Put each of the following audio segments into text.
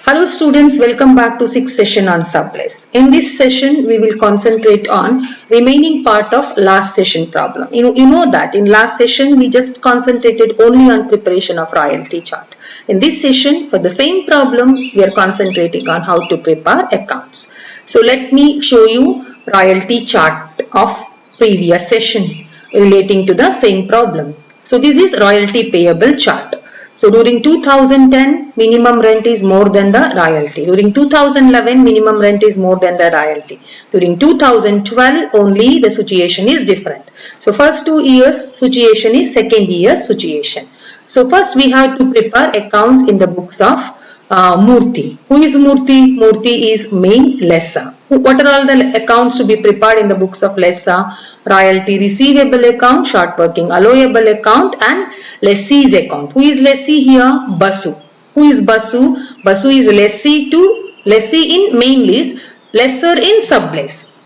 Hello students, welcome back to 6th session on subplays. In this session, we will concentrate on remaining part of last session problem. You know that in last session, we just concentrated only on preparation of royalty chart. In this session, for the same problem, we are concentrating on how to prepare accounts. So let me show you royalty chart of previous session relating to the same problem. So this is royalty payable chart. So during 2010, minimum rent is more than the royalty. During 2011, minimum rent is more than the royalty. During 2012, only the situation is different. So first 2 years situation is second year's situation. So first we have to prepare accounts in the books of Murthy. Who is Murthy? Murthy is main lessor. What are all the accounts to be prepared in the books of lessor? Royalty receivable account, short working allowable account and lessee's account. Who is lessee here? Basu. Who is Basu? Basu is lessee in main lease, lessor in sublease.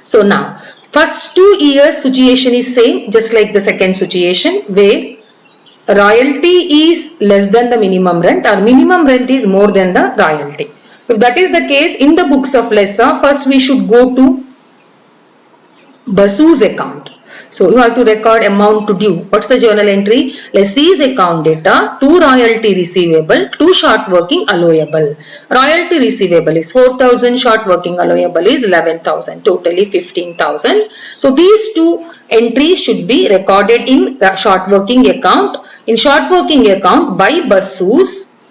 So now first 2 years situation is same just like the second situation where royalty is less than the minimum rent or minimum rent is more than the royalty. If that is the case in the books of lessor, first we should go to Basu's account. So you have to record amount to due. What's the journal entry? Lessee's account data, 2 royalty receivable, 2 short working allowable. Royalty receivable is 4,000, short working allowable is 11,000, totally 15,000. So these 2 entries should be recorded in the short working account. In short working account by Basu's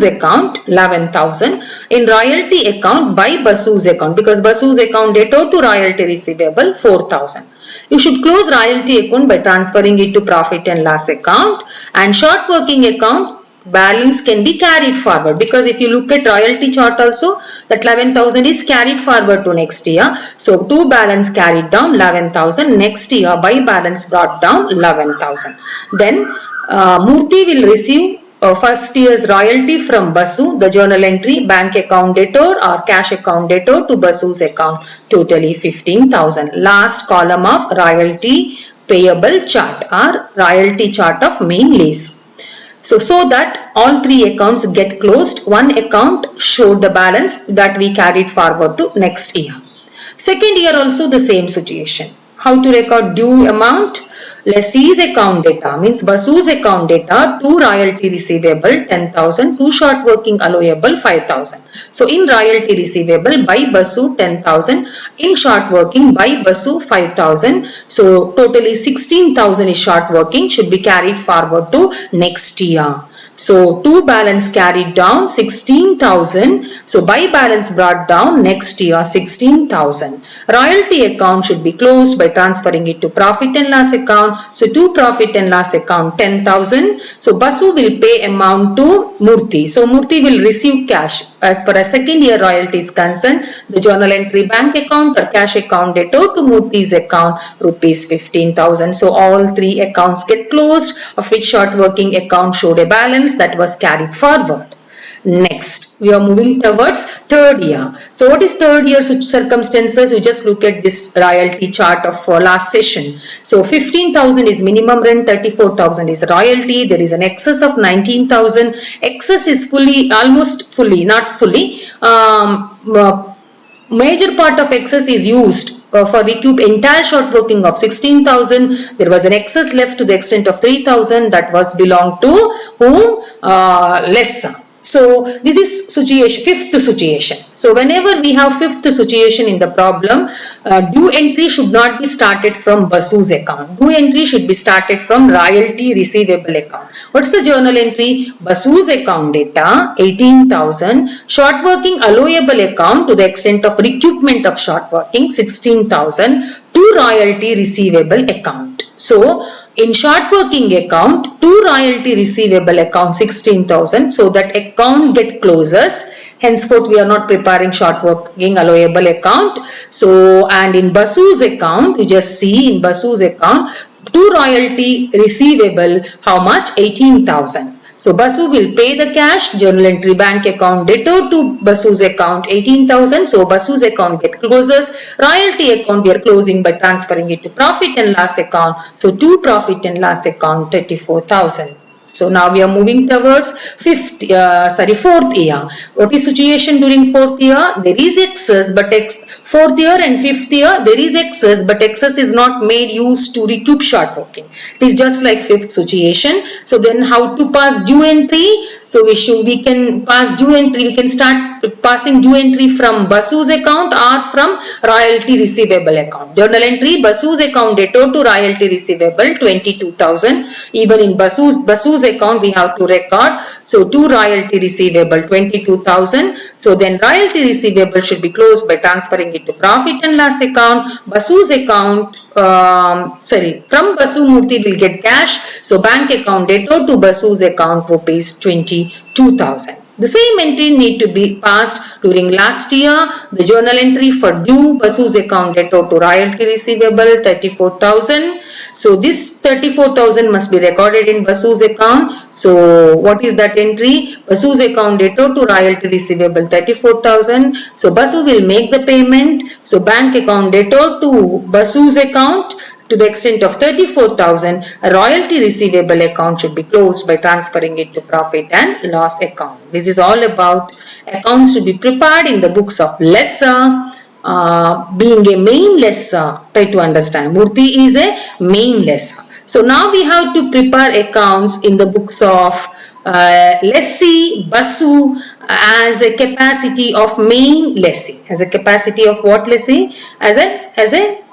account 11,000, in royalty account by Basu's account, because Basu's account debtor to royalty receivable 4,000. You should close royalty account by transferring it to profit and loss account, and short working account balance can be carried forward, because if you look at royalty chart also, that 11,000 is carried forward to next year. So to balance carried down 11,000, next year by balance brought down 11,000. Then Murthy will receive first year's royalty from Basu, the journal entry, bank account debtor or cash account debtor to Basu's account, totally 15,000. Last column of royalty payable chart or royalty chart of main lease. So that all 3 accounts get closed, one account showed the balance that we carried forward to next year. Second year also the same situation. How to record due amount? Lessee's account data means Basu's account data, 2 royalty receivable 10,000, 2 short working allowable 5,000. So in royalty receivable by Basu 10,000, in short working by Basu 5,000. So totally 16,000 is short working, should be carried forward to next year. So to balance carried down 16,000. So by balance brought down next year 16,000. Royalty account should be closed by transferring it to profit and loss account. So to profit and loss account 10,000. So Basu will pay amount to Murthy. So Murthy will receive cash. As far as second year royalty is concerned, the journal entry bank account or cash account debtor to Murthy's account rupees 15,000. So all 3 accounts get closed, of which short working account showed a balance that was carried forward. Next, we are moving towards third year. So what is third year circumstances? We just look at this royalty chart of last session. So 15,000 is minimum rent, 34,000 is royalty. There is an excess of 19,000. Excess is fully, almost fully, not fully. Major part of excess is used for recoup entire short working of 16,000. There was an excess left to the extent of 3,000 that was belonged to whom? Lessor. So this is situation, fifth situation. So whenever we have fifth situation in the problem, due entry should not be started from Basu's account. Due entry should be started from royalty receivable account. What's the journal entry? Basu's account data 18,000, short working allowable account to the extent of recoupment of short working 16,000 to royalty receivable account. So in short working account, to royalty receivable account 16,000. So that account get closes. Henceforth, we are not preparing short working allowable account. So, and in Basu's account, you just see in Basu's account, to royalty receivable, how much? 18,000. So Basu will pay the cash, journal entry bank account debtor to Basu's account 18,000. So Basu's account get closes. Royalty account we are closing by transferring it to profit and loss account. So to profit and loss account 34,000. So now we are moving towards fourth year. What is situation during fourth year? There is excess, but fourth year and fifth year there is excess, but excess is not made use to recoup short working. It is just like fifth situation. So then how to pass due entry? So we can pass due entry. We can start passing due entry from Basu's account or from royalty receivable account. Journal entry: Basu's account debtor to royalty receivable 22,000. Even in Basu's account we have to record. So to royalty receivable 22,000. So then royalty receivable should be closed by transferring it to profit and loss account. Basu's account, from Basu Murthy will get cash. So bank account debtor to Basu's account rupees 22,000. The same entry need to be passed during last year. The journal entry for due Basu's account debtor to royalty receivable 34,000. So this 34,000 must be recorded in Basu's account. So what is that entry? Basu's account debtor to royalty receivable 34,000. So Basu will make the payment. So bank account debtor to Basu's account to the extent of 34,000, a royalty receivable account should be closed by transferring it to profit and loss account. This is all about accounts to be prepared in the books of lesser, being a main lessor. Try to understand. Murthy is a main lessor. So now we have to prepare accounts in the books of lessee, Basu as a capacity of main lessee. As a capacity of what lessee? As a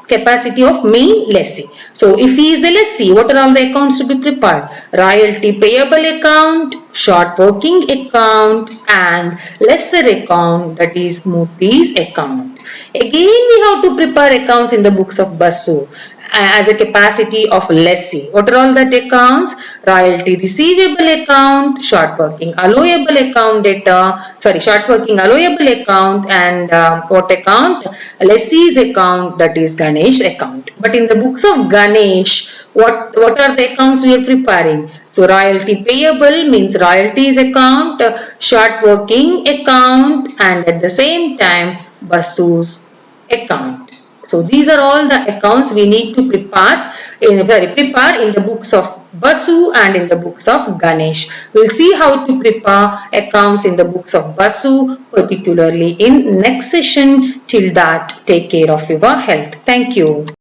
capacity of main lessee. So if he is a lessee, what are all the accounts to be prepared? Royalty payable account, short working account and lesser account, that is Murthy's account. Again we have to prepare accounts in the books of Basu as a capacity of lessee. What are all that accounts? Royalty receivable account, short working allowable account short working allowable account and what account? Lessee's account, that is Ganesh account. But in the books of Ganesh, what are the accounts we are preparing? So royalty payable means royalties account, short working account and at the same time Basu's account. So these are all the accounts we need to prepare in the books of Basu and in the books of Ganesh. We will see how to prepare accounts in the books of Basu particularly in next session. Till that, take care of your health. Thank you.